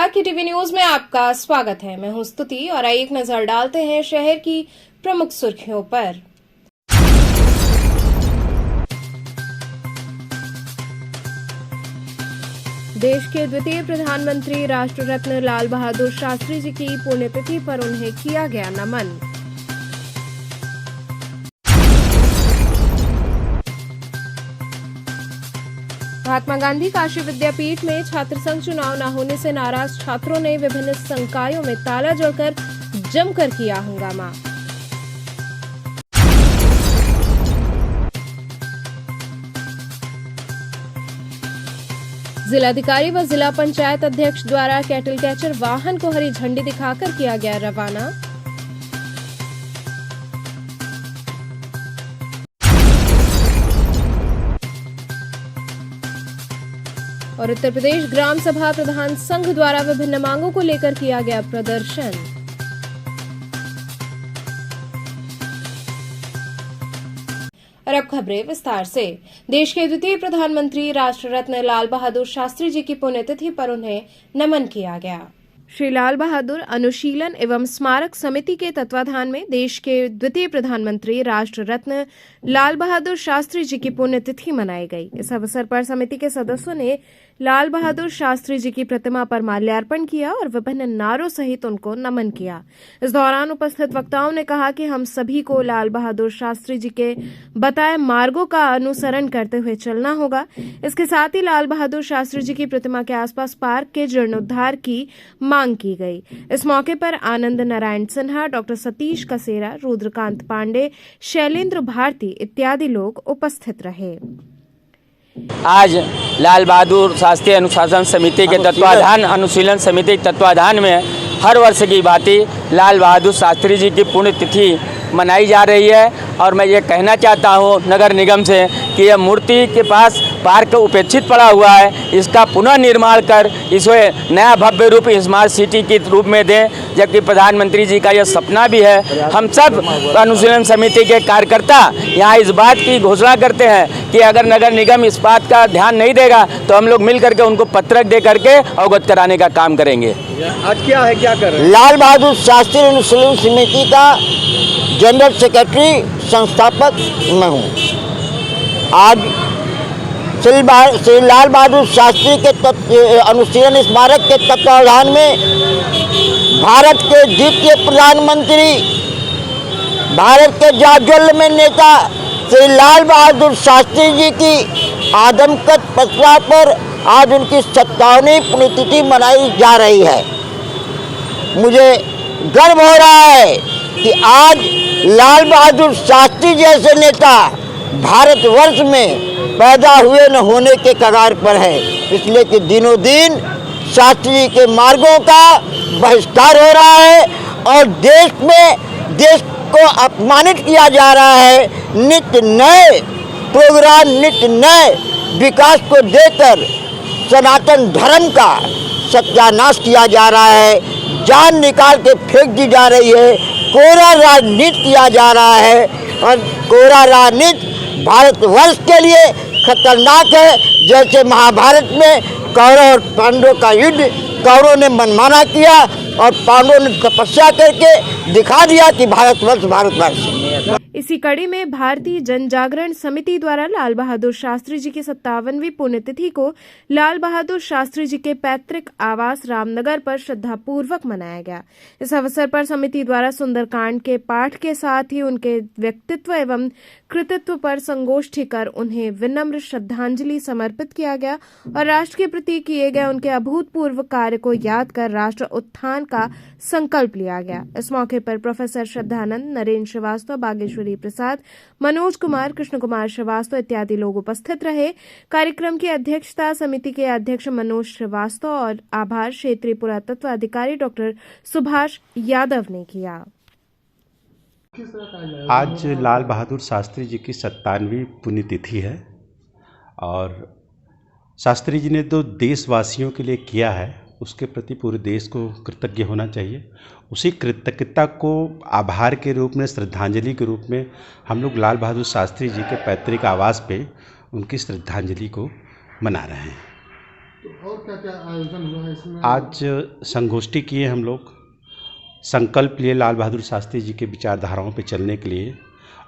नमस्कार की TV news में आपका स्वागत है। मैं हूं स्तुति और आइए एक नजर डालते हैं शहर की प्रमुख सुर्खियों पर। देश के द्वितीय प्रधानमंत्री राष्ट्र रत्न लाल बहादुर शास्त्री जी की पुण्यतिथि पर उन्हें किया गया नमन। महात्मा गांधी काशी विद्यापीठ में छात्र संघ चुनाव न होने से नाराज छात्रों ने विभिन्न संकायों में ताला जड़कर जमकर किया हंगामा। जिलाधिकारी व जिला पंचायत अध्यक्ष द्वारा कैटल कैचर वाहन को हरी झंडी दिखाकर किया गया रवाना। और उत्तर प्रदेश ग्राम सभा प्रधान संघ द्वारा विभिन्न मांगों को लेकर किया गया प्रदर्शन। और अब खबरें विस्तार से। देश के द्वितीय प्रधानमंत्री राष्ट्र रत्न लाल बहादुर शास्त्री जी की पुण्यतिथि पर उन्हें नमन किया गया। श्री लाल बहादुर अनुशीलन एवं स्मारक समिति के तत्वाधान में देश के द्वितीय प्रधानमंत्री राष्ट्र रत्न लाल बहादुर शास्त्री जी की पुण्यतिथि मनाई गई। इस अवसर पर समिति के सदस्यों ने लाल बहादुर शास्त्री जी की प्रतिमा पर माल्यार्पण किया और विभिन्न नारों सहित उनको नमन किया। इस दौरान उपस्थित वक्ताओं ने कहा कि हम सभी को लाल बहादुर शास्त्री जी के बताए मार्गों का अनुसरण करते हुए चलना होगा। इसके साथ ही लाल बहादुर शास्त्री जी की प्रतिमा के आसपास पार्क के जीर्णोद्धार की मांग की गई। इस मौके पर आनंद नारायण सिन्हा, डॉक्टर सतीश कसेरा, रुद्रकांत पांडे, शैलेंद्र भारती इत्यादि लोग उपस्थित रहे। आज लाल बहादुर शास्त्री अनुशासन समिति के तत्वाधान अनुशीलन समिति के तत्वाधान में हर वर्ष की भांति लाल बहादुर शास्त्री जी की पुण्यतिथि मनाई जा रही है। और मैं ये कहना चाहता हूँ नगर निगम से कि यह मूर्ति के पास पार्क उपेक्षित पड़ा हुआ है, इसका पुनः निर्माण कर इसे नया भव्य रूप स्मार्ट सिटी के रूप में दें, जबकि प्रधानमंत्री जी का यह सपना भी है। हम सब अनुशीलन समिति के कार्यकर्ता यहाँ इस बात की घोषणा करते हैं कि अगर नगर निगम इस बात का ध्यान नहीं देगा तो हम लोग मिल करके उनको पत्रक दे करके अवगत कराने का काम करेंगे। आज क्या है, क्या कर रहे हैं? लाल बहादुर शास्त्री अनुशीलन समिति का जनरल सेक्रेटरी संस्थापक मैं हूँ। आज श्री लाल बहादुर शास्त्री के अनुशीलन स्मारक के तत्वाधान में भारत के द्वितीय प्रधानमंत्री, भारत के जाज्वल्यमय नेता श्री लाल बहादुर शास्त्री जी की आदमकद प्रतिमा पर आज उनकी 57वीं पुण्यतिथि मनाई जा रही है। मुझे गर्व हो रहा है कि आज लाल बहादुर शास्त्री जैसे नेता भारतवर्ष में पैदा हुए न होने के कगार पर है, इसलिए कि दिनों दिन शास्त्री जी के मार्गों का बहिष्कार हो रहा है और देश को अपमानित किया जा रहा है। नित्य नए प्रोग्राम, नित्य नए विकास को देकर सनातन धर्म का सत्यानाश किया जा रहा है, जान निकाल के फेंक दी जा रही है, कोरा राजनीति किया जा रहा है और कोरा राजनीति भारतवर्ष के लिए खतरनाक है। जैसे महाभारत में कौरव और पांडवों का युद्ध, कौरवों ने मनमाना किया और पांडवों ने तपस्या करके दिखा दिया कि भारतवर्ष। इसी कड़ी में भारतीय जन जागरण समिति द्वारा लाल बहादुर शास्त्री जी की 57वीं पुण्यतिथि को लाल बहादुर शास्त्री जी के पैतृक आवास रामनगर पर श्रद्धापूर्वक मनाया गया। इस अवसर पर समिति द्वारा सुंदरकांड के पाठ के साथ ही उनके व्यक्तित्व एवं कृतित्व पर संगोष्ठी कर उन्हें विनम्र श्रद्धांजलि समर्पित किया गया और राष्ट्र के प्रति किए गए उनके अभूतपूर्व कार्य को याद कर राष्ट्र उत्थान का संकल्प लिया गया। इस मौके पर प्रोफेसर श्रद्धानंद, नरेंद्र श्रीवास्तव, बागेश्वरी प्रसाद, मनोज कुमार, कृष्ण कुमार श्रीवास्तव इत्यादि लोग उपस्थित रहे। कार्यक्रम की अध्यक्षता समिति के अध्यक्ष मनोज श्रीवास्तव और आभार क्षेत्रीय पुरातत्व अधिकारी डॉक्टर सुभाष यादव ने किया। आज लाल बहादुर शास्त्री जी की 57वीं पुण्यतिथि है और शास्त्री जी ने जो देशवासियों के लिए किया है उसके प्रति पूरे देश को कृतज्ञ होना चाहिए। उसी कृतज्ञता को आभार के रूप में, श्रद्धांजलि के रूप में हम लोग लाल बहादुर शास्त्री जी के पैतृक आवास पे उनकी श्रद्धांजलि को मना रहे हैं। तो और क्या क्या आयोजन हुआ है इसमें? आज संगोष्ठी किए हम लोग, संकल्प लिए लाल बहादुर शास्त्री जी के विचारधाराओं पे चलने के लिए।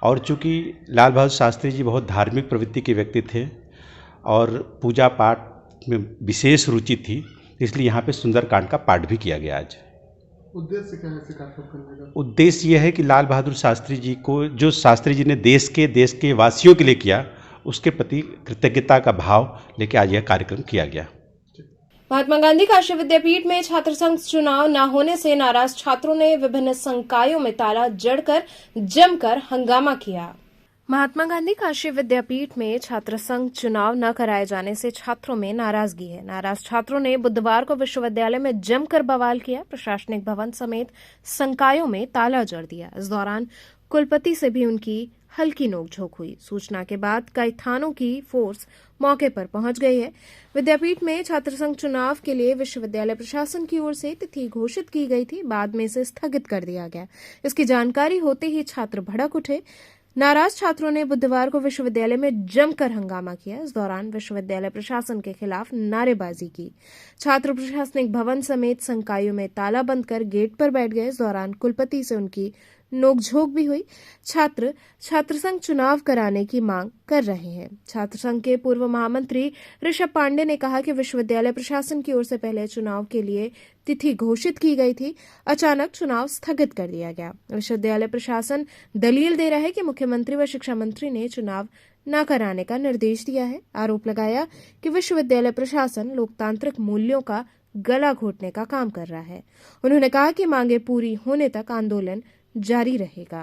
और चूँकि लाल बहादुर शास्त्री जी बहुत धार्मिक प्रवृत्ति के व्यक्ति थे और पूजा पाठ में विशेष रुचि थी, इसलिए यहाँ पे सुंदरकांड का पाठ भी किया गया आज। उद्देश्य क्या है इसे कार्यक्रम करने का? उद्देश्य यह है कि लाल बहादुर शास्त्री जी को, जो शास्त्री जी ने देश के वासियों के लिए किया, उसके प्रति कृतज्ञता का भाव लेके आज यह कार्यक्रम किया गया। महात्मा गांधी काशी विद्यापीठ में छात्र संघ चुनाव न होने से नाराज छात्रों ने विभिन्न संकायों में ताला जड़कर जमकर हंगामा किया। महात्मा गांधी काशी विद्यापीठ में छात्र संघ चुनाव न कराए जाने से छात्रों में नाराजगी है। नाराज छात्रों ने बुधवार को विश्वविद्यालय में जमकर बवाल किया। प्रशासनिक भवन समेत संकायों में ताला जड़ दिया। इस दौरान कुलपति से भी उनकी हल्की नोकझोंक हुई। सूचना के बाद कई थानों की फोर्स मौके पर पहुंच गई है। विद्यापीठ में छात्र संघ चुनाव के लिए विश्वविद्यालय प्रशासन की ओर से तिथि घोषित की गई थी, बाद में इसे स्थगित कर दिया गया। इसकी जानकारी होते ही छात्र भड़क उठे। नाराज छात्रों ने बुधवार को विश्वविद्यालय में जमकर हंगामा किया। इस दौरान विश्वविद्यालय प्रशासन के खिलाफ नारेबाजी की। छात्र प्रशासनिक भवन समेत संकायों में ताला बंद कर गेट पर बैठ गए। इस दौरान कुलपति से उनकी नोकझोंक भी हुई। छात्र संघ चुनाव कराने की मांग कर रहे हैं। छात्र संघ के पूर्व महामंत्री ऋषभ पांडे ने कहा कि विश्वविद्यालय प्रशासन की ओर से पहले चुनाव के लिए तिथि घोषित की गई थी, अचानक चुनाव स्थगित कर दिया गया। विश्वविद्यालय प्रशासन दलील दे रहा है कि मुख्यमंत्री व शिक्षा मंत्री ने चुनाव न कराने का निर्देश दिया है। आरोप लगाया कि विश्वविद्यालय प्रशासन लोकतांत्रिक मूल्यों का गला घोटने का काम कर रहा है। उन्होंने कहा कि मांगे पूरी होने तक आंदोलन जारी रहेगा।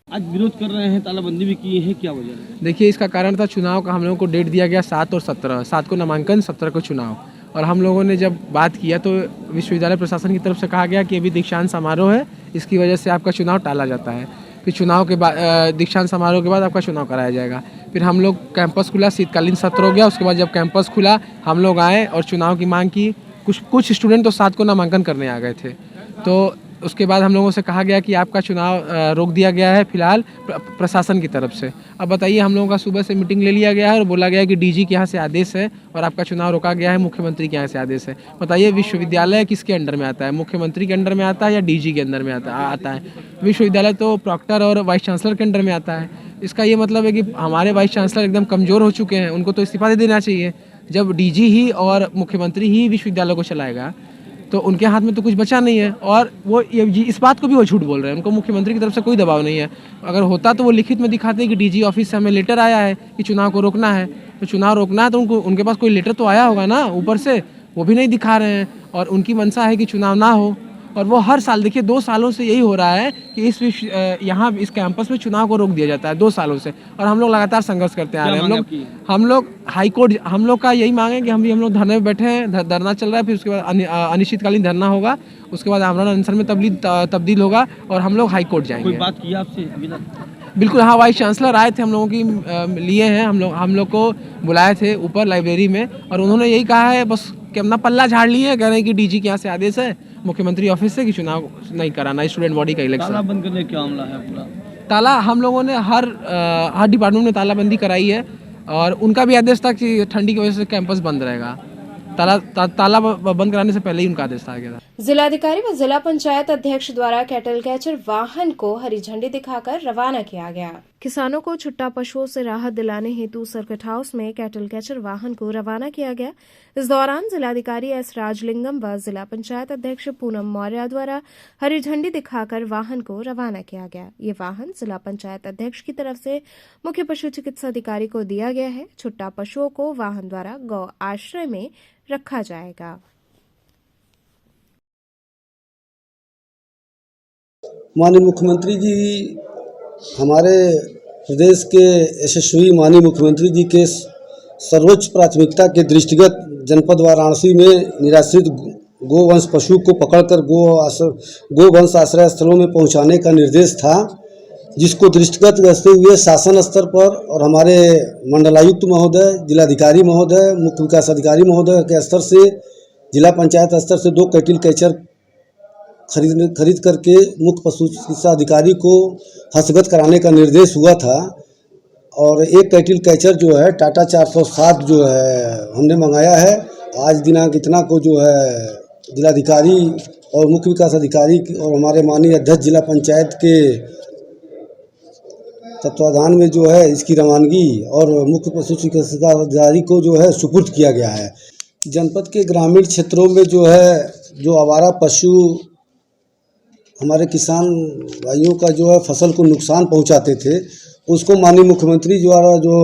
आज विरोध कर रहे हैं, तालाबंदी भी की है, क्या वजह है? देखिए, इसका कारण था चुनाव का। हम लोगों को डेट दिया गया 7 और 17, 7 को नामांकन, 17 को चुनाव। और हम लोगों ने जब बात किया तो विश्वविद्यालय प्रशासन की तरफ से कहा गया कि अभी दीक्षांत समारोह है, इसकी वजह से आपका चुनाव टाला जाता है। फिर चुनाव के बाद, दीक्षांत समारोह के बाद आपका चुनाव कराया जाएगा। फिर हम लोग कैंपस खुला, शीतकालीन सत्र हो गया। उसके बाद जब कैंपस खुला, हम लोग आए और चुनाव की मांग की। कुछ स्टूडेंट तो 7 को नामांकन करने आ गए थे। तो उसके बाद हम लोगों से कहा गया कि आपका चुनाव रोक दिया गया है फिलहाल प्रशासन की तरफ से। अब बताइए, हम लोगों का सुबह से मीटिंग ले लिया गया है और बोला गया है कि डीजी के यहाँ से आदेश है और आपका चुनाव रोका गया है, मुख्यमंत्री के यहाँ से आदेश है। बताइए, विश्वविद्यालय किसके अंडर में आता है? मुख्यमंत्री के अंडर में आता है या डीजी के अंदर में आता है? विश्वविद्यालय तो प्रॉक्टर और वाइस चांसलर के अंडर में आता है। इसका ये मतलब है कि हमारे वाइस चांसलर एकदम कमज़ोर हो चुके हैं, उनको तो इस्तीफा दे देना चाहिए। जब डीजी ही और मुख्यमंत्री ही विश्वविद्यालय को चलाएगा तो उनके हाथ में तो कुछ बचा नहीं है। और वो इस बात को भी वो झूठ बोल रहे हैं, उनको मुख्यमंत्री की तरफ से कोई दबाव नहीं है। अगर होता तो वो लिखित में दिखाते हैं कि डीजी ऑफिस से हमें लेटर आया है कि चुनाव को रोकना है। तो चुनाव रोकना है तो उनके पास कोई लेटर तो आया होगा ना ऊपर से, वो भी नहीं दिखा रहे हैं। और उनकी मंशा है कि चुनाव ना हो। और वो हर साल, देखिए 2 सालों से यही हो रहा है कि यहाँ इस कैंपस में चुनाव को रोक दिया जाता है 2 सालों से। और हम लोग लगातार संघर्ष करते आ रहे हैं। हम लोग हाई कोर्ट, हम लोग का यही मांग है कि हम लोग धरने में बैठे हैं, धरना चल रहा है। फिर उसके बाद अनिश्चितकालीन धरना होगा, उसके बाद आमरण अनशन में तब्दील होगा और हम लोग हाई कोर्ट जाएंगे। कोई बात की आपसे अभी तक? बिल्कुल, हाँ, वाइस चांसलर आए थे, हम लोगों की लिए हैं। हम लोग को बुलाए थे ऊपर लाइब्रेरी में और उन्होंने यही कहा है बस कि अपना पल्ला झाड़ लिए, कह रहे हैं कि डीजी के यहाँ से आदेश है मुख्यमंत्री ऑफिस से कि चुनाव नहीं कराना, स्टूडेंट बॉडी का इलेक्शन। ताला बंद करने क्या मामला है पूरा? ताला हम लोगों ने हर डिपार्टमेंट में तालाबंदी कराई है और उनका भी आदेश था कि ठंडी की वजह से कैंपस बंद रहेगा। ताला बंद कराने से पहले ही उनका आदेश आ गया था। जिलाधिकारी व जिला पंचायत अध्यक्ष द्वारा कैटल कैचर वाहन को हरी झंडी दिखाकर रवाना किया गया। किसानों को छुट्टा पशुओं से राहत दिलाने हेतु सर्किट हाउस में कैटल कैचर वाहन को रवाना किया गया। इस दौरान जिलाधिकारी एस राजलिंगम व जिला पंचायत अध्यक्ष पूनम मौर्य द्वारा हरी झंडी दिखाकर वाहन को रवाना किया गया। ये वाहन जिला पंचायत अध्यक्ष की तरफ से मुख्य पशु चिकित्सा अधिकारी को दिया गया है। छुट्टा पशुओं को वाहन द्वारा गौ आश्रय में रखा जाएगा। माननीय मुख्यमंत्री जी, हमारे प्रदेश के यशस्वी माननीय मुख्यमंत्री जी के सर्वोच्च प्राथमिकता के दृष्टिगत जनपद वाराणसी में निराश्रित गोवंश पशु को पकड़कर गोवंश आश्रय स्थलों में पहुंचाने का निर्देश था, जिसको दृष्टिगत रखते हुए शासन स्तर पर और हमारे मंडलायुक्त महोदय, जिलाधिकारी महोदय, मुख्य विकास अधिकारी महोदय के स्तर से, जिला पंचायत स्तर से 2 कैटल कैचर खरीद करके मुख्य पशु चिकित्सा अधिकारी को हस्तगत कराने का निर्देश हुआ था। और एक कैटिल कैचर जो है टाटा 407 जो है हमने मंगाया है। आज दिनांक इतना को जो है जिलाधिकारी और मुख्य विकास अधिकारी और हमारे माननीय अध्यक्ष जिला पंचायत के तत्वाधान में जो है इसकी रवानगी और मुख्य पशु चिकित्सा अधिकारी को जो है सुपुर्द किया गया है। जनपद के ग्रामीण क्षेत्रों में जो है जो आवारा पशु हमारे किसान भाइयों का जो है फसल को नुकसान पहुंचाते थे, उसको माननीय मुख्यमंत्री द्वारा जो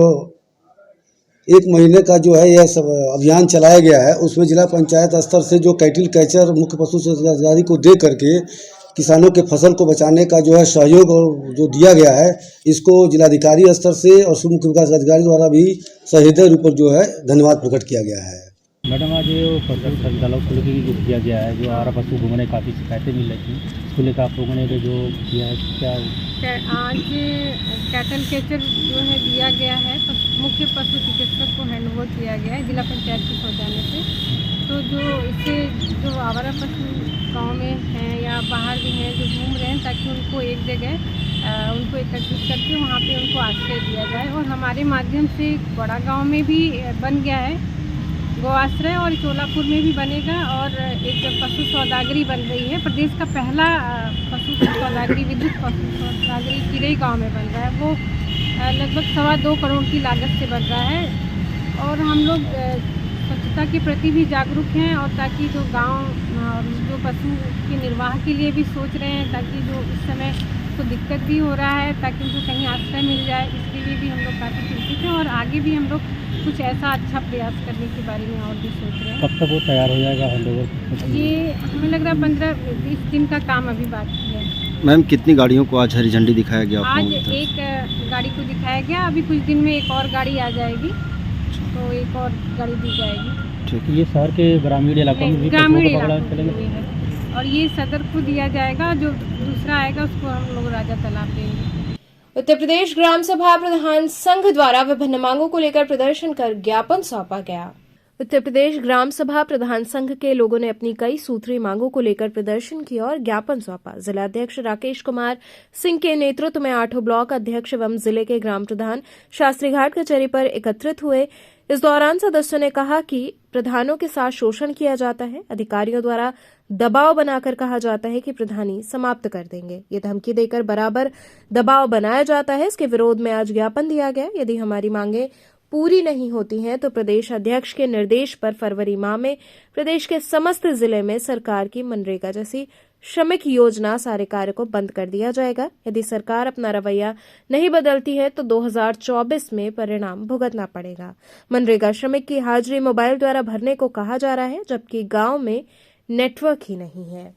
1 महीने का जो है यह सब अभियान चलाया गया है। उसमें जिला पंचायत स्तर से जो कैटिल कैचर मुख्य पशु चिकित्सा अधिकारी को दे करके किसानों के फसल को बचाने का जो है सहयोग और जो दिया गया है, इसको जिलाधिकारी स्तर से और मुख्य विकास अधिकारी द्वारा भी सहृदय रूप जो है धन्यवाद प्रकट किया गया है। मैडम, आज जो फसल संचालक को लेकर जो किया गया है, जो आवारा पशु घूमने काफ़ी शिकायतें मिल रही थी, इसको लेकर आप लोगों ने जो किया है क्या? आज कैटल कैचर जो है दिया गया है, मुख्य पशु चिकित्सक को हैंडओवर किया गया है जिला पंचायत के शौचालय से। तो जो इससे जो आवारा पशु गांव में हैं या बाहर भी हैं जो घूम रहे हैं, ताकि उनको एक जगह उनको एकत्रित करके वहाँ पे उनको आश्रय दिया जाए। और हमारे माध्यम से बड़ा गांव में भी बन गया है गौ आश्रय, और चोलापुर में भी बनेगा, और एक पशु सौदागरी बन रही है। प्रदेश का पहला पशु सौदागरी विद्युत पशु सौदागरी चिरई गाँव में बन रहा है। वो लगभग 2.25 करोड़ की लागत से बन रहा है। और हम लोग स्वच्छता के प्रति भी जागरूक हैं, और ताकि जो गांव जो पशु के निर्वाह के लिए भी सोच रहे हैं, ताकि जो इस समय तो दिक्कत भी हो रहा है, ताकि उनको कहीं आश्रय मिल जाए, इसके लिए भी हम लोग काफ़ी चिंतित हैं। और आगे भी हम लोग कुछ ऐसा अच्छा प्रयास करने के बारे में और भी सोच रहे हैं। कब तक वो तैयार हो जाएगा हैंडओवर? ये हमें लग रहा है 15-20 दिन का काम अभी बाकी है। मैम, कितनी गाड़ियों को आज हरी झंडी दिखाया गया? आज एक गाड़ी को दिखाया गया, अभी कुछ दिन में एक और गाड़ी आ जाएगी, तो एक और गाड़ी दी जाएगी। ठीक, ये शहर के ग्रामीण इलाकों में भी ग्रामीण इलाकों में भी है, और ये सदर को दिया जाएगा। जो दूसरा आएगा उसको हम लोग राजा तालाब देंगे। उत्तर प्रदेश ग्राम सभा प्रधान संघ द्वारा विभिन्न मांगों को लेकर प्रदर्शन कर ज्ञापन सौंपा गया। उत्तर प्रदेश ग्राम सभा प्रधान संघ के लोगों ने अपनी कई सूत्री मांगों को लेकर प्रदर्शन किया और ज्ञापन सौंपा। जिलाध्यक्ष राकेश कुमार सिंह के नेतृत्व में 8 ब्लॉक अध्यक्ष एवं जिले के ग्राम प्रधान शास्त्री घाट कचहरी पर एकत्रित हुए। इस दौरान सदस्यों ने कहा कि प्रधानों के साथ शोषण किया जाता है, अधिकारियों द्वारा दबाव बनाकर कहा जाता है कि प्रधानी समाप्त कर देंगे। ये धमकी देकर बराबर दबाव बनाया जाता है। इसके विरोध में आज ज्ञापन दिया गया। यदि हमारी मांगे पूरी नहीं होती हैं तो प्रदेश अध्यक्ष के निर्देश पर फरवरी माह में प्रदेश के समस्त जिले में सरकार की मनरेगा जैसी श्रमिक योजना सारे कार्य को बंद कर दिया जाएगा। यदि सरकार अपना रवैया नहीं बदलती है तो 2024 में परिणाम भुगतना पड़ेगा। मनरेगा श्रमिक की हाजिरी मोबाइल द्वारा भरने को कहा जा रहा है, जबकि गांव में नेटवर्क ही नहीं है।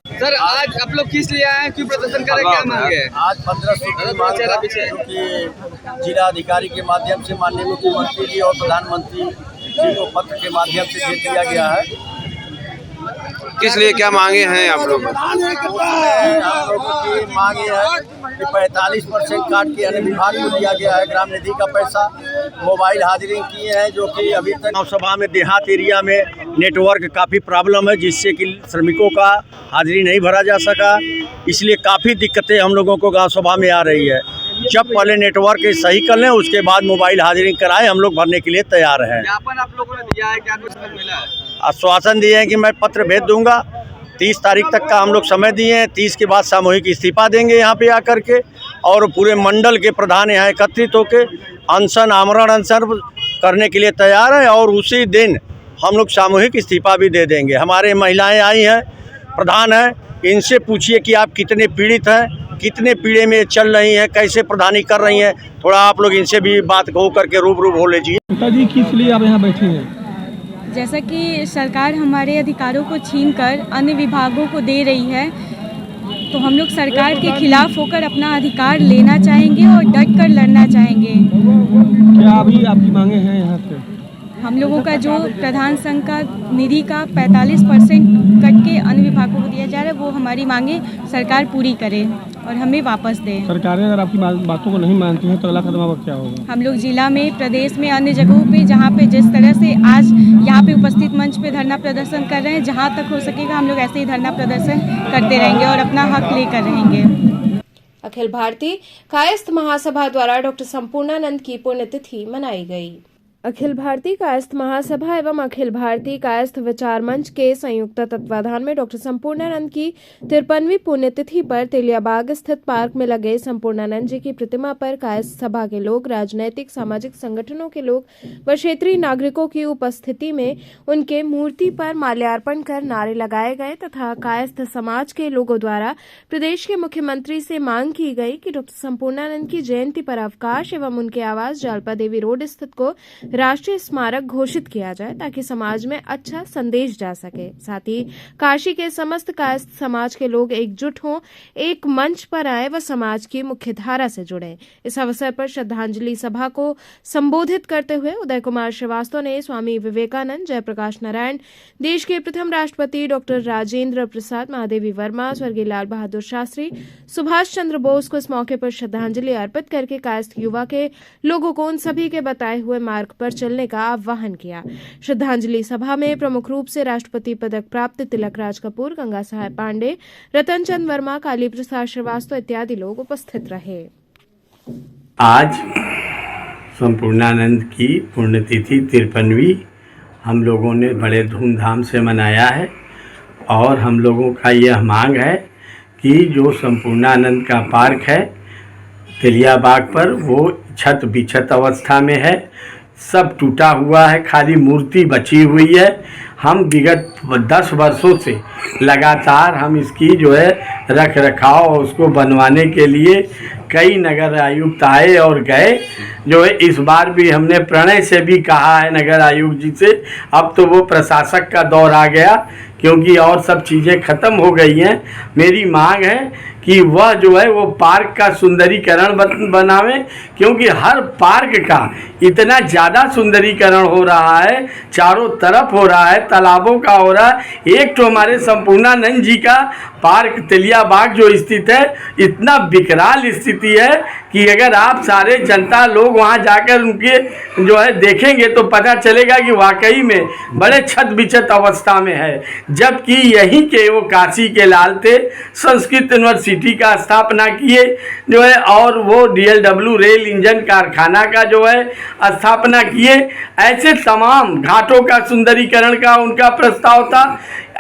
सर, आज आप लोग किस लिए आए हैं, क्यों प्रदर्शन कर रहे हैं, क्या मांगे हैं? आज 15 सूत्री मांग है, जो कि जिला अधिकारी के माध्यम से माननीय मुख्यमंत्री जी और प्रधानमंत्री जी को पत्र के माध्यम से दे दिया गया है। किस लिए क्या मांगे हैं आप लोग? हम लोगों की मांगे है कि 45% काट के अन्य विभाग को दिया गया है। ग्राम निधि का पैसा मोबाइल हाजिरी किए हैं, जो कि अभी तक गाँव सभा में देहात एरिया में नेटवर्क काफ़ी प्रॉब्लम है, जिससे कि श्रमिकों का हाजिरी नहीं भरा जा सका। इसलिए काफ़ी दिक्कतें हम लोगों को गाँव सभा में आ रही है। जब पहले नेटवर्क सही कर लें, उसके बाद मोबाइल हाजिरी कराएं, हम लोग भरने के लिए तैयार हैं। ज्ञापन आप लोगों ने दिया है, क्या कुछ मिला है? आश्वासन दिए हैं कि मैं पत्र भेज दूंगा। 30 तारीख तक का हम लोग समय दिए हैं। 30 के बाद सामूहिक इस्तीफा देंगे यहाँ पे आकर के, और पूरे मंडल के प्रधान यहाँ एकत्रित होकर अनशन आमरण अनशन करने के लिए तैयार हैं, और उसी दिन हम लोग सामूहिक इस्तीफा भी दे देंगे। हमारे महिलाएं आई हैं, प्रधान हैं, इनसे पूछिए कि आप कितने पीड़ित हैं, कितने पीड़े में चल रही हैं, कैसे प्रधानी कर रही हैं। थोड़ा आप लोग इनसे भी बात हो करके रूबरू हो लीजिए। पिताजी, किस लिए आप यहाँ बैठे हैं? जैसा कि सरकार हमारे अधिकारों को छीनकर अन्य विभागों को दे रही है, तो हम लोग सरकार के खिलाफ होकर अपना अधिकार लेना चाहेंगे और डट कर लड़ना चाहेंगे। क्या अभी आपकी मांगे हैं यहाँ पे? हम लोगों का जो प्रधान संघ का निधि का 45% कट के अन्य विभागों को दिया जा रहा है, वो हमारी मांगे सरकार पूरी करे और हमें वापस दे। सरकारें अगर आपकी बातों को नहीं मानती हैं तो अगला कदम आपका क्या होगा? हम लोग जिला में, प्रदेश में, अन्य जगहों पे जहाँ पे जिस तरह से आज यहाँ पे उपस्थित मंच पे धरना प्रदर्शन कर रहे हैं, जहाँ तक हो सकेगा हम लोग ऐसे ही धरना प्रदर्शन करते रहेंगे और अपना हक लेकर रहेंगे। अखिल भारतीय कायस्थ महासभा द्वारा डॉक्टर संपूर्णानंद की पुण्यतिथि मनाई गई। अखिल भारतीय कायस्थ महासभा एवं अखिल भारतीय कायस्थ विचार मंच के संयुक्त तत्वाधान में डॉक्टर संपूर्णानंद की 53वीं पुण्यतिथि पर तेलियाबाग स्थित पार्क में लगे संपूर्णानंद जी की प्रतिमा पर कायस्थ सभा के लोग, राजनैतिक सामाजिक संगठनों के लोग व क्षेत्रीय नागरिकों की उपस्थिति में उनके मूर्ति पर माल्यार्पण कर नारे लगाए गए तथा कायस्थ समाज के लोगों द्वारा प्रदेश के मुख्यमंत्री से मांग की गई कि डॉक्टर संपूर्णानंद की जयंती पर अवकाश एवं उनके आवास जालपा देवी रोड स्थित को राष्ट्रीय स्मारक घोषित किया जाए ताकि समाज में अच्छा संदेश जा सके। साथ ही काशी के समस्त कायस्थ समाज के लोग एकजुट हों, एक मंच पर आए व समाज की मुख्य धारा से जुड़े। इस अवसर पर श्रद्धांजलि सभा को संबोधित करते हुए उदय कुमार श्रीवास्तव ने स्वामी विवेकानंद, जयप्रकाश नारायण, देश के प्रथम राष्ट्रपति डॉक्टर राजेंद्र प्रसाद, महादेवी वर्मा, स्वर्गीय लाल बहादुर शास्त्री, सुभाष चंद्र बोस को इस मौके पर श्रद्धांजलि अर्पित करके कायस्थ युवा के लोगों को उन सभी के बताए हुए मार्ग पर चलने का आह्वान किया। श्रद्धांजलि सभा में प्रमुख रूप से राष्ट्रपति पदक प्राप्त तिलक राज कपूर, गंगा साहेब पांडे, रतन चंद वर्मा, काली प्रसाद श्रीवास्तव इत्यादि लोग उपस्थित रहे। आज संपूर्णानंद की पुण्यतिथि 53वीं हम लोगों ने बड़े धूमधाम से मनाया है और हम लोगों का यह मांग है कि जो संपूर्णानंद का पार्क है तेलियाबाग पर, वो छत बिछत अवस्था में है, सब टूटा हुआ है, खाली मूर्ति बची हुई है। हम विगत 10 वर्षों से लगातार हम इसकी जो है रख रखाव और उसको बनवाने के लिए कई नगर आयुक्त आए और गए। जो है इस बार भी हमने प्रणय से भी कहा है नगर आयुक्त जी से, अब तो वो प्रशासक का दौर आ गया क्योंकि और सब चीज़ें ख़त्म हो गई हैं। मेरी मांग है कि वह जो है वो पार्क का सुंदरीकरण बनावें क्योंकि हर पार्क का इतना ज़्यादा सुंदरीकरण हो रहा है, चारों तरफ हो रहा है, तालाबों का हो रहा है। एक तो हमारे संपूर्णानंद जी का पार्क तेलियाबाग जो स्थित है, इतना विकराल स्थिति है कि अगर आप सारे जनता लोग वहाँ जाकर उनके जो है देखेंगे तो पता चलेगा कि वाकई में बड़े छत बिछत अवस्था में है। जबकि यहीं के वो काशी के लाल थे, संस्कृत यूनिवर्सिटी का स्थापना किए जो है और वो DLW रेल इंजन कारखाना का जो है स्थापना किए। ऐसे तमाम घाटों का सुंदरीकरण का उनका प्रस्ताव था।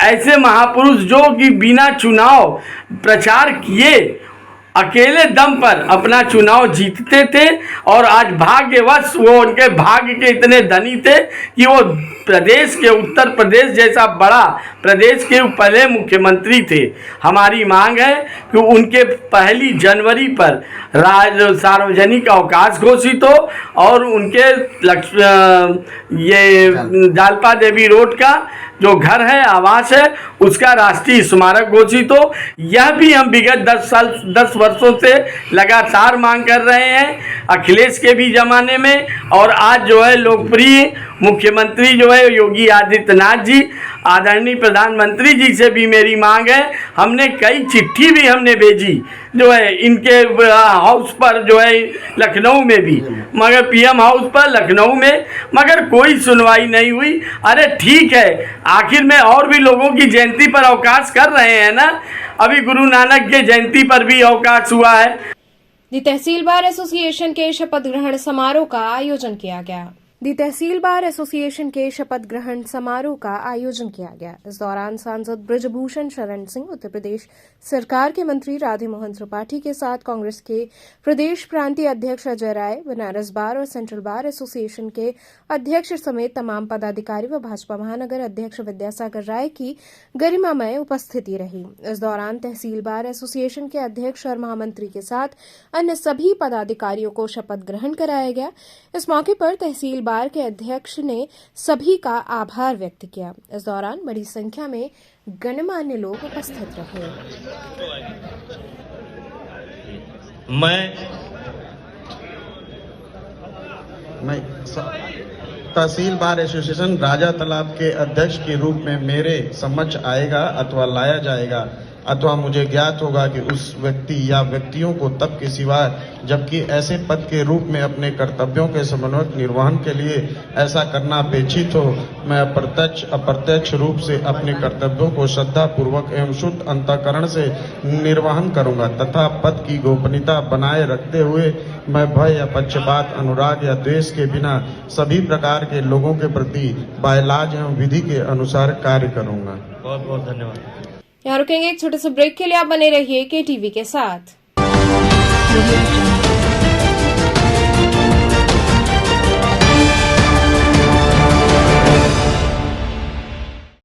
ऐसे महापुरुष जो कि बिना चुनाव प्रचार किए अकेले दम पर अपना चुनाव जीतते थे और आज भाग्यवश वो उनके भाग्य के इतने धनी थे कि वो प्रदेश के, उत्तर प्रदेश जैसा बड़ा प्रदेश के पहले मुख्यमंत्री थे। हमारी मांग है कि उनके 1 जनवरी पर सार्वजनिक अवकाश घोषित हो और उनके ये जालपा देवी रोड का जो घर है, आवास है, उसका राष्ट्रीय स्मारक घोषित हो। यह भी हम विगत 10 वर्षों से लगातार मांग कर रहे हैं, अखिलेश के भी ज़माने में और आज जो है लोकप्रिय मुख्यमंत्री जो है योगी आदित्यनाथ जी, आदरणीय प्रधानमंत्री जी से भी मेरी मांग है। हमने कई चिट्ठी भी हमने भेजी जो है इनके हाउस पर जो है लखनऊ में भी, मगर PM हाउस पर लखनऊ में, मगर कोई सुनवाई नहीं हुई। अरे ठीक है, आखिर में और भी लोगों की जयंती पर अवकाश कर रहे हैं ना, अभी गुरु नानक के जयंती पर भी अवकाश हुआ है। दी तहसील बार एसोसिएशन के शपथ ग्रहण समारोह का आयोजन किया गया। दी तहसील बार एसोसिएशन के शपथ ग्रहण समारोह का आयोजन किया गया। इस दौरान सांसद बृजभूषण शरण सिंह, उत्तर प्रदेश सरकार के मंत्री राधे मोहन त्रिपाठी के साथ कांग्रेस के प्रदेश प्रांतीय अध्यक्ष अजय राय, बनारस बार और सेंट्रल बार एसोसिएशन के अध्यक्ष समेत तमाम पदाधिकारी व भाजपा महानगर अध्यक्ष विद्यासागर राय की गरिमामय उपस्थिति रही। इस दौरान तहसील बार एसोसिएशन के अध्यक्ष और महामंत्री के साथ अन्य सभी पदाधिकारियों को शपथ ग्रहण कराया गया। इस मौके पर तहसील बार के अध्यक्ष ने सभी का आभार व्यक्त किया। इस दौरान बड़ी संख्या में गणमान्य लोग उपस्थित रहे। मैं तहसील बार एसोसिएशन राजा तालाब के अध्यक्ष के रूप में मेरे समक्ष आएगा अथवा लाया जाएगा अथवा मुझे ज्ञात होगा कि उस व्यक्ति या व्यक्तियों को तब के सिवाय जबकि ऐसे पद के रूप में अपने कर्तव्यों के समन्वय निर्वहन के लिए ऐसा करना अपेक्षित हो, मैं अप्रत्यक्ष रूप से अपने कर्तव्यों को श्रद्धा पूर्वक एवं शुद्ध अंतःकरण से निर्वहन करूंगा तथा पद की गोपनीयता बनाए रखते हुए मैं भय या पक्षपात, अनुराग या द्वेष के बिना सभी प्रकार के लोगों के प्रति बायलाज एवं विधि के अनुसार कार्य करूंगा। बहुत बहुत धन्यवाद। यहाँ रुकेंगे एक छोटे से ब्रेक के लिए, आप बने रहिए KTV के साथ।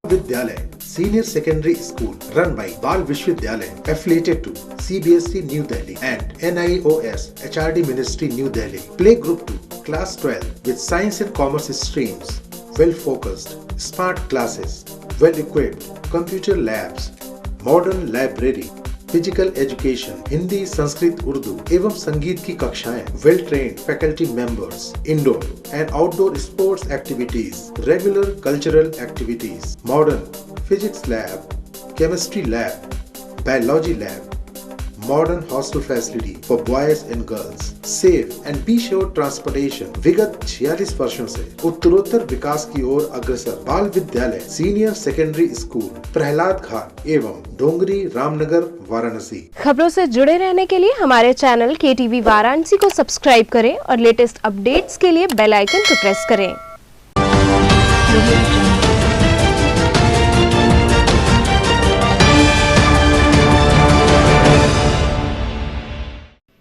विद्यालय Senior Secondary School run by Bal Vishwavidyalay affiliated to CBSE New Delhi and NIOS HRD Ministry New Delhi. Play Group 2 Class 12 with Science and Commerce streams. Well focused, smart classes, well equipped, computer labs, modern library, physical education, Hindi, Sanskrit, Urdu एवं संगीत की कक्षाएं, well trained faculty members, indoor and outdoor sports activities, regular cultural activities, modern physics lab, chemistry lab, biology lab, modern hostel facility for boys and girls, safe and be sure transportation। विगत 46 वर्षों से उत्तरोत्तर विकास की ओर अग्रसर बाल विद्यालय senior secondary school, Prahlad घाट एवं डोंगरी, रामनगर, वाराणसी। खबरों से जुड़े रहने के लिए हमारे चैनल KTV वाराणसी को सब्सक्राइब करें और लेटेस्ट अपडेट्स के लिए बेल आइकन को प्रेस करें।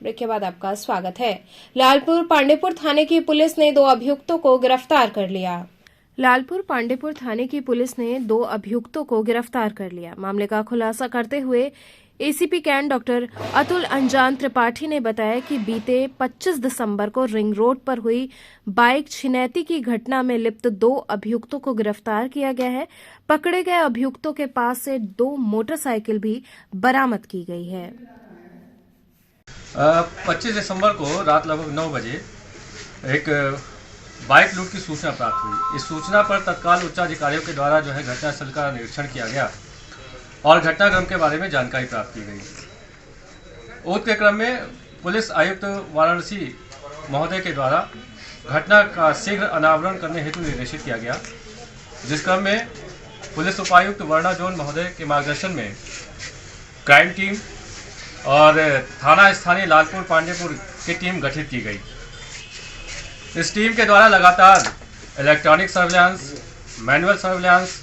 ब्रेक के बाद आपका स्वागत है। लालपुर पांडेपुर थाने की पुलिस ने 2 अभियुक्तों को गिरफ्तार कर लिया। लालपुर पांडेपुर थाने की पुलिस ने 2 अभियुक्तों को गिरफ्तार कर लिया। मामले का खुलासा करते हुए ACP कैंट डॉक्टर अतुल अंजान त्रिपाठी ने बताया कि बीते 25 दिसंबर को रिंग रोड पर हुई बाइक छिनैती की घटना में लिप्त 2 अभियुक्तों को गिरफ्तार किया गया है। पकड़े गए अभियुक्तों के पास से 2 मोटरसाइकिल भी बरामद की गई है। 25 दिसंबर को रात लगभग 9 बजे एक बाइक लूट की सूचना प्राप्त हुई। इस सूचना पर तत्काल उच्चाधिकारियों के द्वारा जो है घटनास्थल का निरीक्षण किया गया और घटनाक्रम के बारे में जानकारी प्राप्त की गई। उक्त के क्रम में पुलिस आयुक्त वाराणसी महोदय के द्वारा घटना का शीघ्र अनावरण करने हेतु निर्देशित किया गया, जिस क्रम में पुलिस उपायुक्त वर्णा जोन महोदय के मार्गदर्शन में क्राइम टीम और थाना स्थानीय लालपुर पांडेपुर की टीम गठित की गई। इस टीम के द्वारा लगातार इलेक्ट्रॉनिक सर्विलांस, मैनुअल सर्विलांस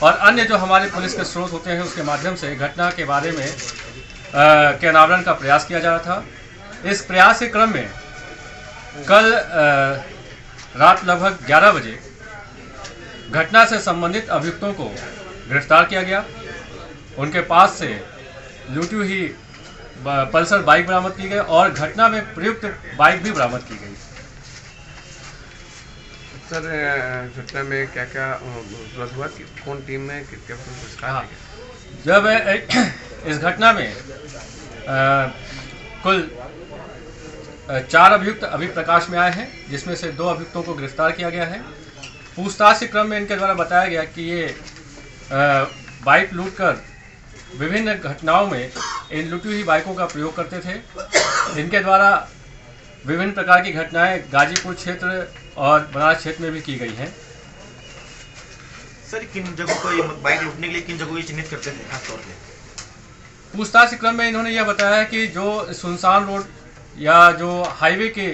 और अन्य जो हमारे पुलिस के स्रोत होते हैं उसके माध्यम से घटना के बारे में के अनावरण का प्रयास किया जा रहा था। इस प्रयास के क्रम में कल रात लगभग 11 बजे घटना से संबंधित अभियुक्तों को गिरफ्तार किया गया। उनके पास से लूटी हुई पल्सर बाइक बरामद की गई और घटना में प्रयुक्त बाइक भी बरामद की गई। सर, घटना में क्या क्या उपलब्ध हुआ, कौन टीम में क्या पुरस्कार? जब इस घटना में कुल 4 अभियुक्त अभी प्रकाश में आए हैं, जिसमें से 2 अभियुक्तों को गिरफ्तार किया गया है। पूछताछ के क्रम में इनके द्वारा बताया गया कि ये बाइक लूट कर विभिन्न घटनाओं में इन लूटी हुई बाइकों का प्रयोग करते थे। इनके द्वारा विभिन्न प्रकार की घटनाएं गाजीपुर क्षेत्र और बनारस क्षेत्र में भी की गई हैं। सर, किन जगहों को बाइक लूटने के लिए किन जगहों को चिन्हित करते थे खासतौर पे? पूछताछ के क्रम में इन्होंने यह बताया कि जो सुनसान रोड या जो हाईवे के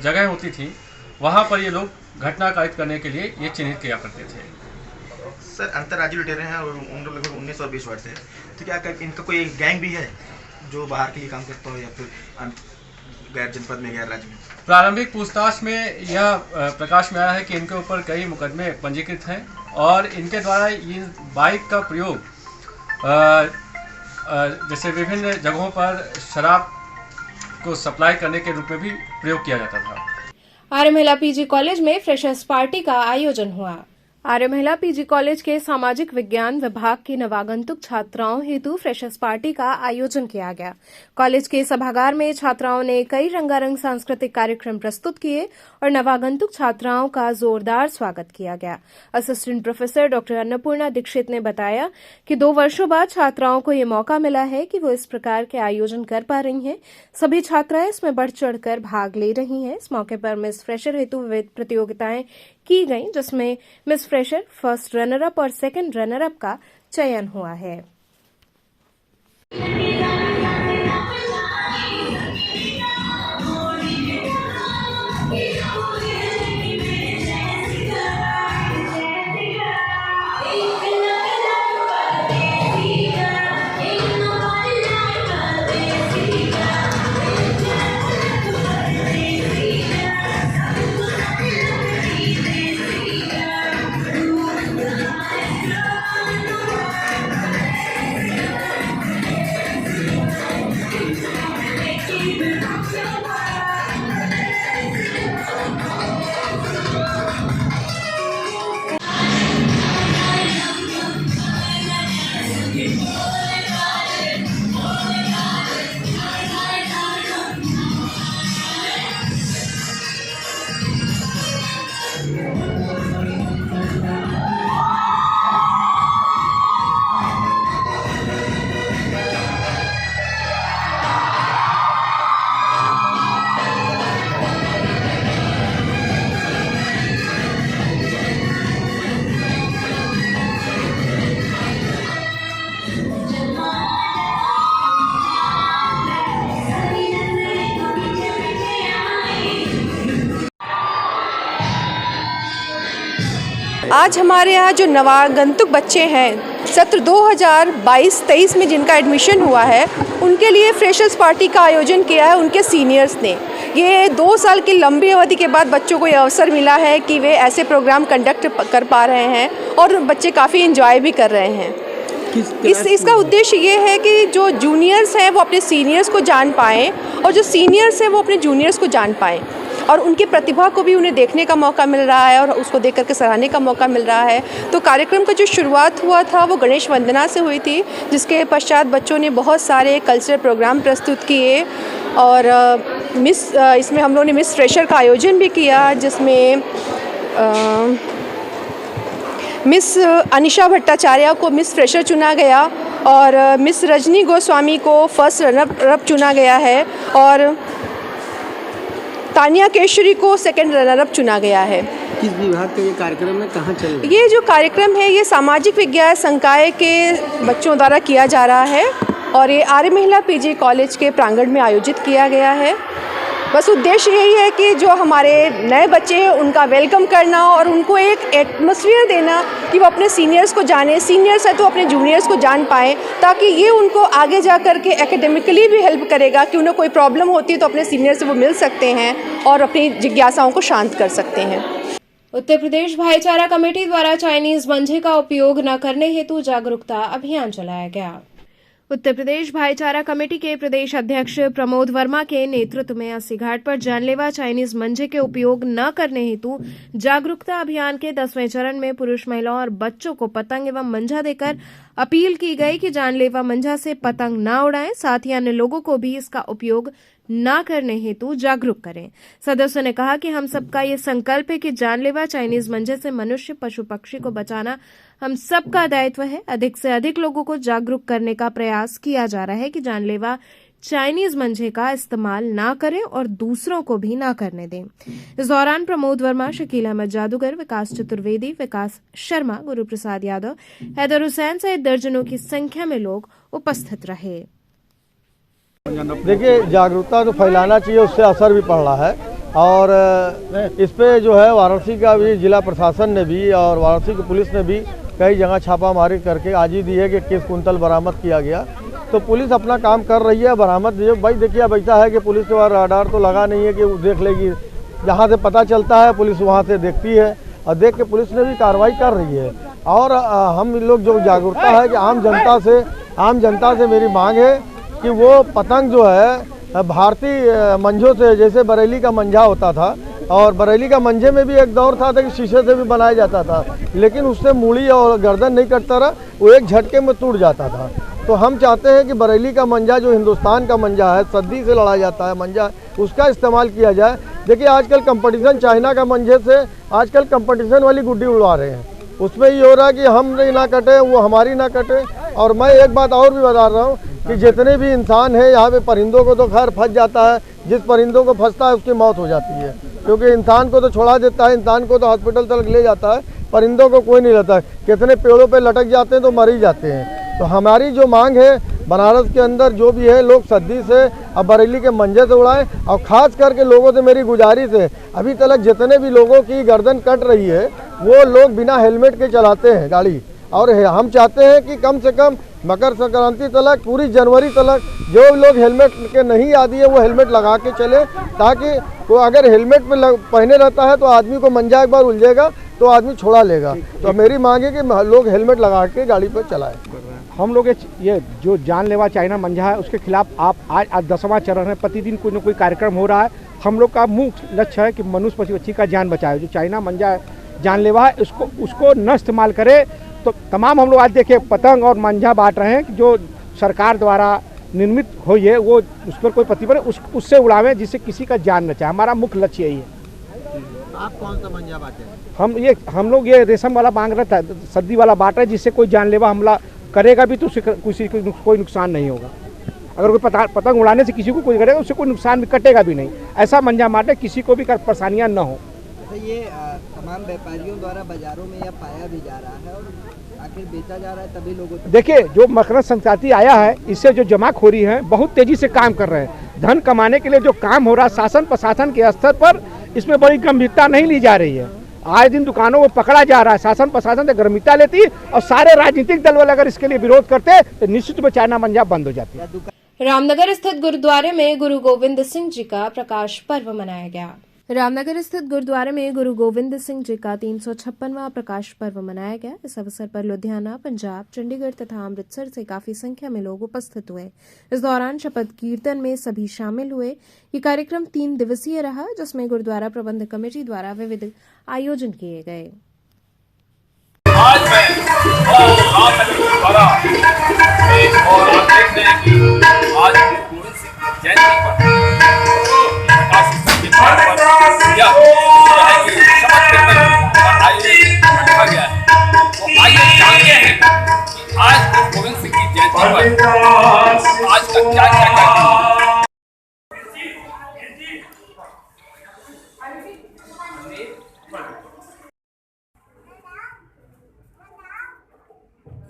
जगह होती थी वहाँ पर ये लोग घटना कारित करने के लिए ये चिन्हित किया करते थे। सर, अंतर्राज्यीय लुटेरे हैं और उम्र लगभग 19 और 20 वर्ष है, तो क्या इनका कोई गैंग भी है जो बाहर के लिए काम करता हो या फिर गैर जनपद में, गैर राज्य में? प्रारंभिक पूछताछ में यह प्रकाश में आया है कि इनके ऊपर कई मुकदमे पंजीकृत हैं और इनके द्वारा ये बाइक का प्रयोग जैसे विभिन्न जगहों पर शराब को सप्लाई करने के रूप में भी प्रयोग किया जाता था। आर्य महिला PG कॉलेज में फ्रेशर्स पार्टी का आयोजन हुआ। आर्य महिला पीजी कॉलेज के सामाजिक विज्ञान विभाग की नवागंतुक छात्राओं हेतु फ्रेशर्स पार्टी का आयोजन किया गया। कॉलेज के सभागार में छात्राओं ने कई रंगारंग सांस्कृतिक कार्यक्रम प्रस्तुत किए और नवागंतुक छात्राओं का जोरदार स्वागत किया गया। Assistant professor doctor Annapurna Dikshit ने बताया कि 2 वर्षों बाद छात्राओं को ये मौका मिला है कि वो इस प्रकार के आयोजन कर पा रही हैं। सभी छात्राएं इसमें बढ़ चढ़कर भाग ले रही हैं। इस मौके पर मिस फ्रेशर हेतु विविध प्रतियोगिताएं की गई, जिसमें miss fresher, first runner up और सेकंड रनर अप का चयन हुआ है। आज हमारे यहाँ जो नवागंतुक बच्चे हैं, सत्र 2022-23 में जिनका एडमिशन हुआ है, उनके लिए फ्रेशर्स पार्टी का आयोजन किया है उनके सीनियर्स ने। ये 2 साल की लंबी अवधि के बाद बच्चों को ये अवसर मिला है कि वे ऐसे प्रोग्राम कंडक्ट कर पा रहे हैं और बच्चे काफ़ी एंजॉय भी कर रहे हैं। इसका उद्देश्य ये है कि जो जूनियर्स हैं वो अपने सीनियर्स को जान पाएँ और जो सीनियर्स हैं वो अपने जूनियर्स को जान पाएँ और उनकी प्रतिभा को भी उन्हें देखने का मौका मिल रहा है और उसको देख करके सराहने का मौका मिल रहा है। तो कार्यक्रम का जो शुरुआत हुआ था वो गणेश वंदना से हुई थी, जिसके पश्चात बच्चों ने बहुत सारे कल्चरल प्रोग्राम प्रस्तुत किए और इसमें हम लोगों ने मिस फ्रेशर का आयोजन भी किया, जिसमें मिस अनिशा भट्टाचार्य को मिस फ्रेशर चुना गया और मिस रजनी गोस्वामी को फर्स्ट रनर अप चुना गया है और तानिया केशरी को सेकंड रनर अप चुना गया है। किस विभाग का ये कार्यक्रम है, कहाँ चल रहा है? ये जो कार्यक्रम है ये सामाजिक विज्ञान संकाय के बच्चों द्वारा किया जा रहा है और ये आर्य महिला पीजी कॉलेज के प्रांगण में आयोजित किया गया है। बस उद्देश्य यही है कि जो हमारे नए बच्चे हैं उनका वेलकम करना और उनको एक एटमॉस्फेयर देना कि वो अपने सीनियर्स को जाने, सीनियर्स है तो अपने जूनियर्स को जान पाएँ, ताकि ये उनको आगे जा कर के एकेडमिकली भी हेल्प करेगा कि उन्हें कोई प्रॉब्लम होती है तो अपने सीनियर से वो मिल सकते हैं और अपनी जिज्ञासाओं को शांत कर सकते हैं। उत्तर प्रदेश भाईचारा कमेटी द्वारा चाइनीज मंझे का उपयोग न करने हेतु जागरूकता अभियान चलाया गया। उत्तर प्रदेश भाईचारा कमेटी के प्रदेश अध्यक्ष प्रमोद वर्मा के नेतृत्व में अस्सी घाट पर जानलेवा चाइनीज मंझे के उपयोग न करने हेतु जागरूकता अभियान के 10वें चरण में पुरुष, महिलाओं और बच्चों को पतंग एवं मंझा देकर अपील की गई कि जानलेवा मंझा से पतंग न उड़ाएं, साथ ही अन्य लोगों को भी इसका उपयोग न करने हेतु जागरूक करें। सदस्यों ने कहा कि हम सबका ये संकल्प है कि जानलेवा चाइनीज मंझे से मनुष्य, पशु, पक्षी को बचाना हम सबका दायित्व है। अधिक से अधिक लोगों को जागरूक करने का प्रयास किया जा रहा है कि जानलेवा चाइनीज मंझे का इस्तेमाल ना करें और दूसरों को भी ना करने दें। इस दौरान प्रमोद वर्मा, शकील अहमद जादूगर, विकास चतुर्वेदी, विकास शर्मा, गुरु प्रसाद यादव, हैदर हुसैन सहित दर्जनों की संख्या में लोग उपस्थित रहे। देखिए, जागरूकता तो फैलाना चाहिए, उससे असर भी पड़ रहा है और इस पे जो है वाराणसी का भी जिला प्रशासन ने भी और वाराणसी की पुलिस ने भी कई जगह छापामारी करके आज ही दी है कि 21 कुंतल बरामद किया गया। तो पुलिस अपना काम कर रही है, बरामद भाई देखिए अब ऐसा है कि पुलिस के राडार तो लगा नहीं है कि वो देख लेगी, जहाँ से पता चलता है पुलिस वहाँ से देखती है और देख के पुलिस ने भी कार्रवाई कर रही है। और हम लोग जो जागरूकता है कि आम जनता से मेरी मांग है कि वो पतंग जो है भारतीय मंझों से, जैसे बरेली का मंझा होता था और बरेली का मंझे में भी एक दौर था कि शीशे से भी बनाया जाता था, लेकिन उससे मूड़ी और गर्दन नहीं कटता रहा, वो एक झटके में टूट जाता था। तो हम चाहते हैं कि बरेली का मंजा जो हिंदुस्तान का मंजा है, सदी से लड़ा जाता है मंजा, उसका इस्तेमाल किया जाए। देखिए आजकल कंपटीशन चाइना का मंजे से आजकल कंपटीशन वाली गुड्डी उड़वा रहे हैं, उसमें ये हो रहा है कि हम ना कटे वो हमारी ना कटे। और मैं एक बात और भी बता रहा हूँ कि जितने भी इंसान हैं यहाँ पे, परिंदों को तो खैर फंस जाता है, जिस परिंदों को फंसता है उसकी मौत हो जाती है, क्योंकि इंसान को तो छोड़ा देता है, इंसान को तो हॉस्पिटल तक ले जाता है, परिंदों को कोई नहीं लेता है। कितने पेड़ों पे लटक जाते हैं तो मर ही जाते हैं। तो हमारी जो मांग है, बनारस के अंदर जो भी है, लोग सद्दी से अब बरेली के मंजे से उड़ाएं। और ख़ास करके लोगों से मेरी गुजारिश है, अभी तक जितने भी लोगों की गर्दन कट रही है वो लोग बिना हेलमेट के चलाते हैं गाड़ी, और हम चाहते हैं कि कम से कम मकर संक्रांति तक, पूरी जनवरी तक जो लोग हेलमेट के नहीं आदी है वो हेलमेट लगा के चले, ताकि वो अगर हेलमेट पे पहने रहता है तो आदमी को मंजा एक बार उलझेगा तो आदमी छोड़ा लेगा। तो मेरी मांग है कि लोग हेलमेट लगा के गाड़ी पर चलाएं। हम लोग ये जो जानलेवा चाइना मंजा है उसके खिलाफ आप आज 10वां चरण है, प्रतिदिन कोई न कोई कार्यक्रम हो रहा है। हम लोग का मुख्य लक्ष्य है कि मनुष्य पक्षी का जान बचाए। जो चाइना मंजा जानलेवा है उसको न इस्तेमाल करे। तो तमाम हम लोग आज देखिए पतंग और मंजा बांट रहे हैं कि जो सरकार द्वारा निर्मित हो ये वो उस पर कोई प्रतिबंध उससे उड़ावें जिससे किसी का जान न चाहे। हमारा मुख्य लक्ष्य यही है। आप कौन सा मंजा बांटे? हम लोग ये रेशम वाला बांग रहा था, सद्दी वाला बांट रहे, जिससे कोई जानलेवा हमला करेगा भी तो किसी को कोई नुकसान नहीं होगा। अगर कोई पतंग उड़ाने से किसी को कोई करेगा उससे कोई नुकसान भी कटेगा भी नहीं। ऐसा मंजा बांटे किसी को भी परेशानियां न हो। तो ये तमाम व्यापारियों द्वारा बाजारों में यह पाया भी जा रहा है और आखिर बेचा जा रहा है तभी लोगों को। देखिए जो मकर संक्रांति आया है इससे जो जमाखोरी है बहुत तेजी से काम कर रहे हैं। धन कमाने के लिए जो काम हो रहा है शासन प्रशासन के स्तर पर, इसमें बड़ी गंभीरता नहीं ली जा रही है। आए दिन दुकानों को पकड़ा जा रहा है। शासन प्रशासन से गंभीरता लेती और सारे राजनीतिक दल वाले अगर इसके लिए विरोध करते तो निश्चित में चाइना मंजा बंद हो जाती। रामनगर स्थित गुरुद्वारे में गुरु गोविंद सिंह जी का प्रकाश पर्व मनाया गया। रामनगर स्थित गुरुद्वारे में गुरु गोविंद सिंह जी का 356वां प्रकाश पर्व मनाया गया। इस अवसर पर लुधियाना, पंजाब, चंडीगढ़ तथा अमृतसर से काफी संख्या में लोग उपस्थित हुए। इस दौरान शपथ कीर्तन में सभी शामिल हुए। ये कार्यक्रम 3 दिवसीय रहा, जिसमें गुरुद्वारा प्रबंधक कमेटी द्वारा विविध आयोजन किए गए।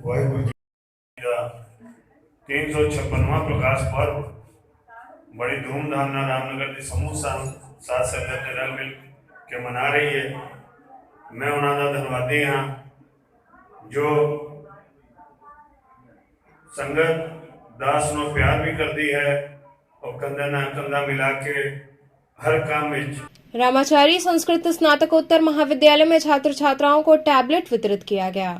वाहिगुरु जी का 356वां प्रकाश पर्व बड़ी धूमधाम ਨਾਲ रामनगर ਦੀ समूह साथ संगत ने रल मिल के मना रही है। मैं उन्होंने धन्यवादी हाँ जो संगत दास नो प्यार भी करती है और कंधा ना कंधा मिला के हर काम में। रामाचारी संस्कृत स्नातकोत्तर महाविद्यालय में छात्र छात्राओं को टैबलेट वितरित किया गया।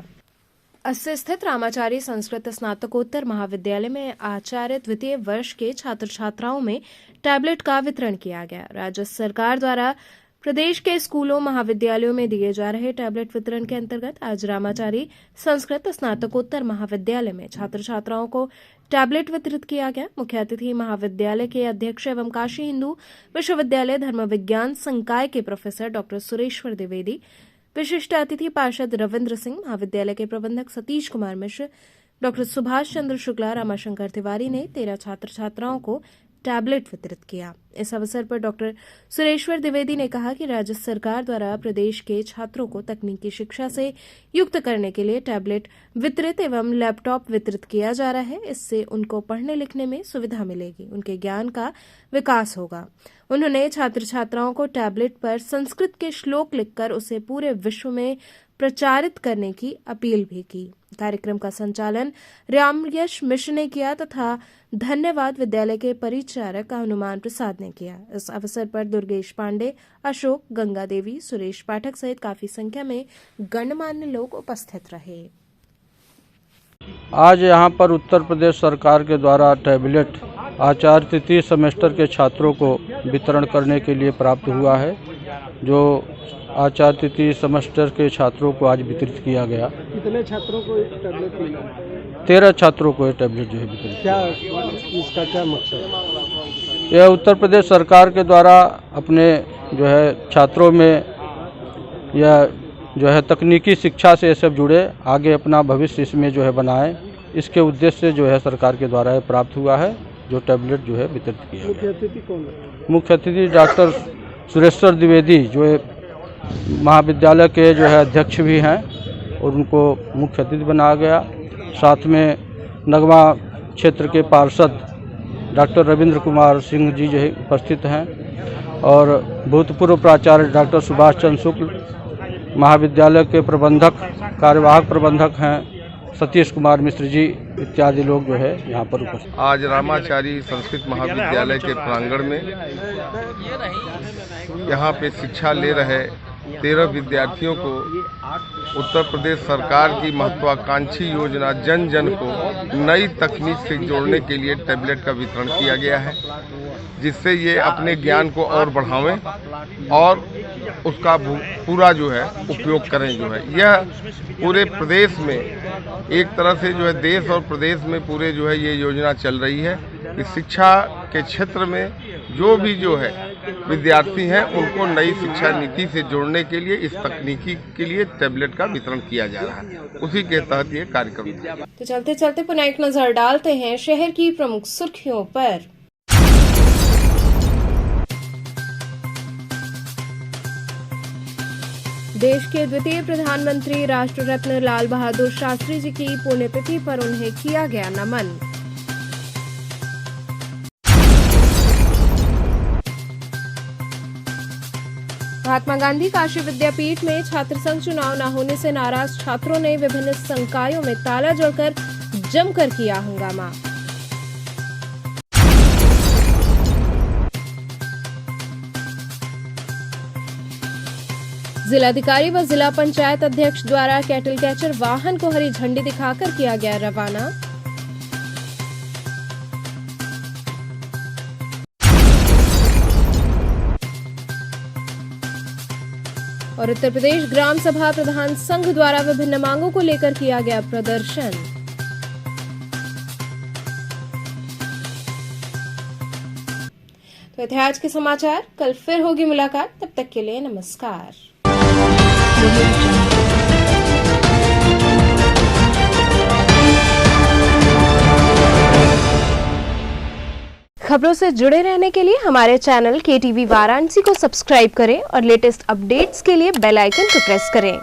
अस्सी स्थित रामाचारी संस्कृत स्नातकोत्तर महाविद्यालय में आचार्य द्वितीय वर्ष के छात्र छात्राओं में टैबलेट का वितरण किया गया। राज्य सरकार द्वारा प्रदेश के स्कूलों महाविद्यालयों में दिए जा रहे टैबलेट वितरण के अंतर्गत आज रामाचारी संस्कृत स्नातकोत्तर महाविद्यालय में छात्र छात्राओं को टैबलेट वितरित किया गया। मुख्य अतिथि महाविद्यालय के अध्यक्ष एवं काशी हिंदू विश्वविद्यालय धर्म विज्ञान संकाय के प्रोफेसर डॉक्टर सुरेश्वर द्विवेदी, विशिष्ट अतिथि पार्षद रविन्द्र सिंह, महाविद्यालय के प्रबंधक सतीश कुमार मिश्र, डॉक्टर सुभाष चंद्र शुक्ला, रामाशंकर तिवारी ने 13 छात्र छात्राओं को टैबलेट वितरित किया। इस अवसर पर डॉक्टर सुरेश्वर द्विवेदी ने कहा कि राज्य सरकार द्वारा प्रदेश के छात्रों को तकनीकी शिक्षा से युक्त करने के लिए टैबलेट वितरित एवं लैपटॉप वितरित किया जा रहा है। इससे उनको पढ़ने लिखने में सुविधा मिलेगी, उनके ज्ञान का विकास होगा। उन्होंने छात्र छात्राओं को टैबलेट पर संस्कृत के श्लोक लिखकर उसे पूरे विश्व में प्रचारित करने की अपील भी की। कार्यक्रम का संचालन रामयश मिश्र ने किया तथा धन्यवाद विद्यालय के परिचारक हनुमान प्रसाद ने किया। इस अवसर पर दुर्गेश पांडे, अशोक, गंगा देवी, सुरेश पाठक सहित काफी संख्या में गणमान्य लोग उपस्थित रहे। आज यहाँ पर उत्तर प्रदेश सरकार के द्वारा टैबलेट आचार्य तृतीय सेमेस्टर के छात्रों को वितरण करने के लिए प्राप्त हुआ है, जो आचार्य तृतीय सेमेस्टर के छात्रों को आज वितरित किया गया। कितने छात्रों को टैबलेट मिला? 13 छात्रों को ये टैबलेट जो है वितरित क्या इसका क्या मकसद है? यह उत्तर प्रदेश सरकार के द्वारा अपने जो है छात्रों में या जो है तकनीकी शिक्षा से ये सब जुड़े, आगे अपना भविष्य इसमें जो है बनाएं, इसके उद्देश्य से जो है सरकार के द्वारा ये प्राप्त हुआ है, जो टैबलेट जो है वितरित किया मुख्य अतिथि कौन है? मुख्य अतिथि डॉक्टर सुरेश्वर द्विवेदी, जो महाविद्यालय के जो है अध्यक्ष भी हैं, और उनको मुख्य अतिथि बनाया गया। साथ में नगवा क्षेत्र के पार्षद डॉक्टर रविंद्र कुमार सिंह जी जो है उपस्थित हैं, और भूतपूर्व प्राचार्य डॉक्टर सुभाष चंद्र शुक्ल, महाविद्यालय के प्रबंधक कार्यवाहक प्रबंधक हैं सतीश कुमार मिश्र जी इत्यादि लोग जो है यहाँ पर उपस्थित। आज रामाचारी संस्कृत महाविद्यालय के प्रांगण में यहाँ पे शिक्षा ले रहे 13 विद्यार्थियों को उत्तर प्रदेश सरकार की महत्वाकांक्षी योजना जन जन को नई तकनीक से जोड़ने के लिए टैबलेट का वितरण किया गया है, जिससे ये अपने ज्ञान को और बढ़ावें और उसका पूरा जो है उपयोग करें। जो है यह पूरे प्रदेश में एक तरह से जो है देश और प्रदेश में पूरे जो है ये योजना चल रही है कि शिक्षा के क्षेत्र में जो भी जो है विद्यार्थी हैं उनको नई शिक्षा नीति से जोड़ने के लिए इस तकनीकी के लिए टैबलेट का वितरण किया जा रहा है, उसी के तहत ये कार्यक्रम। तो चलते चलते पुनः एक नजर डालते हैं शहर की प्रमुख सुर्खियों पर। देश के द्वितीय प्रधानमंत्री राष्ट्र रत्न लाल बहादुर शास्त्री जी की पुण्यतिथि पर उन्हें किया गया नमन। महात्मा गांधी काशी विद्यापीठ में छात्र संघ चुनाव न होने से नाराज छात्रों ने विभिन्न संकायों में ताला जोड़कर जमकर किया हंगामा। जिलाधिकारी व जिला पंचायत अध्यक्ष द्वारा कैटल कैचर वाहन को हरी झंडी दिखाकर किया गया रवाना। और उत्तर प्रदेश ग्राम सभा प्रधान संघ द्वारा विभिन्न मांगों को लेकर किया गया प्रदर्शन। तो थे आज के समाचार, कल फिर होगी मुलाकात, तब तक के लिए नमस्कार। खबरों से जुड़े रहने के लिए हमारे चैनल KTV वाराणसी को सब्सक्राइब करें और लेटेस्ट अपडेट्स के लिए बेल आइकन को प्रेस करें।